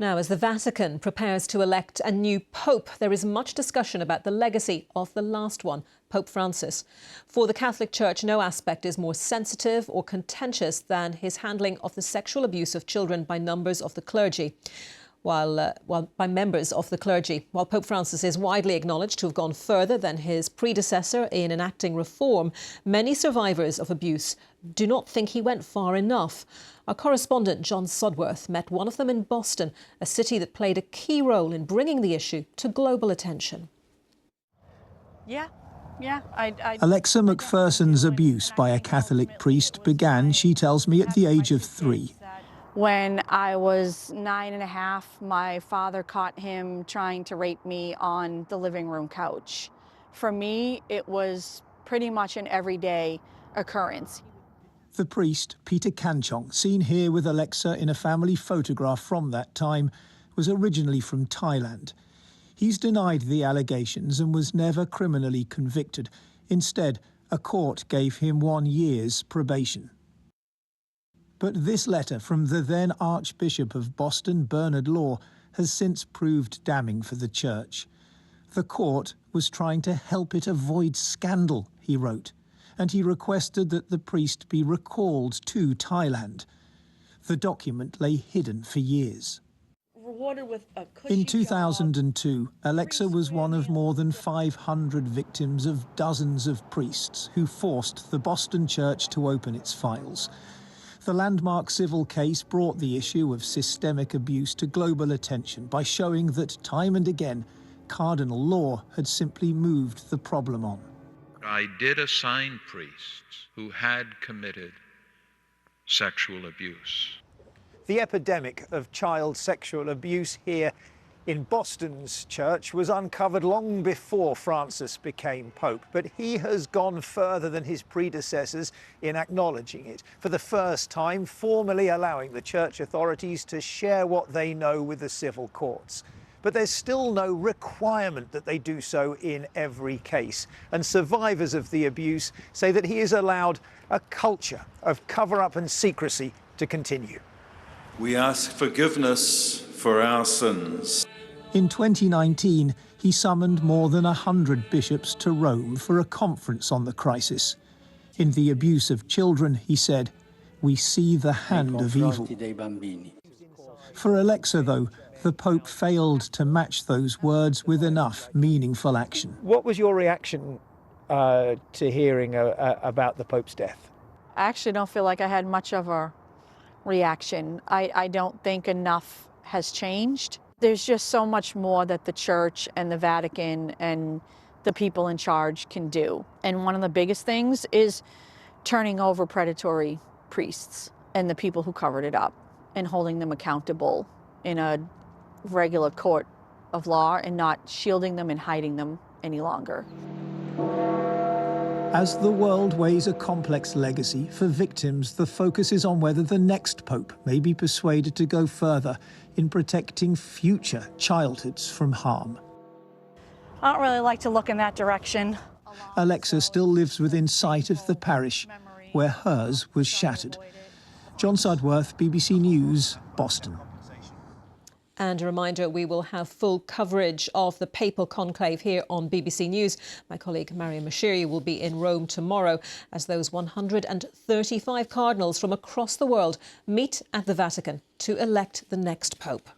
Now, as the Vatican prepares to elect a new pope, there is much discussion about the legacy of the last one, Pope Francis. For the Catholic Church, no aspect is more sensitive or contentious than his handling of the sexual abuse of children by members of the clergy. While Pope Francis is widely acknowledged to have gone further than his predecessor in enacting reform, many survivors of abuse do not think he went far enough. Our correspondent John Sudworth met one of them in Boston, a city that played a key role in bringing the issue to global attention. Alexa MacPherson's abuse by a Catholic priest began, she tells me, at the age of 3. When I was 9.5, my father caught him trying to rape me on the living room couch. For me, it was pretty much an everyday occurrence. The priest, Peter Kanchong, seen here with Alexa in a family photograph from that time, was originally from Thailand. He's denied the allegations and was never criminally convicted. Instead, a court gave him 1 year's probation. But this letter from the then Archbishop of Boston, Bernard Law, has since proved damning for the Church. The court was trying to help it avoid scandal, he wrote, and he requested that the priest be recalled to Thailand. The document lay hidden for years. In 2002, Alexa was one of more than 500 victims of dozens of priests who forced the Boston Church to open its files. The landmark civil case brought the issue of systemic abuse to global attention by showing that time and again, Cardinal Law had simply moved the problem on. I did assign priests who had committed sexual abuse. The epidemic of child sexual abuse here in Boston's church was uncovered long before Francis became Pope, but he has gone further than his predecessors in acknowledging it, for the first time formally allowing the church authorities to share what they know with the civil courts. But there's still no requirement that they do so in every case, and survivors of the abuse say that he has allowed a culture of cover-up and secrecy to continue. We ask forgiveness for our sins. In 2019, he summoned more than 100 bishops to Rome for a conference on the crisis. In the abuse of children, he said, "We see the hand of evil." For Alexa, though, the Pope failed to match those words with enough meaningful action. What was your reaction to hearing about the Pope's death? I actually don't feel like I had much of a reaction. I don't think enough has changed. There's just so much more that the Church and the Vatican and the people in charge can do. And one of the biggest things is turning over predatory priests and the people who covered it up and holding them accountable in a regular court of law and not shielding them and hiding them any longer. As the world weighs a complex legacy, for victims, the focus is on whether the next pope may be persuaded to go further in protecting future childhoods from harm. I don't really like to look in that direction. Alexa still lives within sight of the parish where hers was shattered. John Sudworth, BBC News, Boston. And a reminder, we will have full coverage of the papal conclave here on BBC News. My colleague Mariam Mashiri will be in Rome tomorrow as those 135 cardinals from across the world meet at the Vatican to elect the next pope.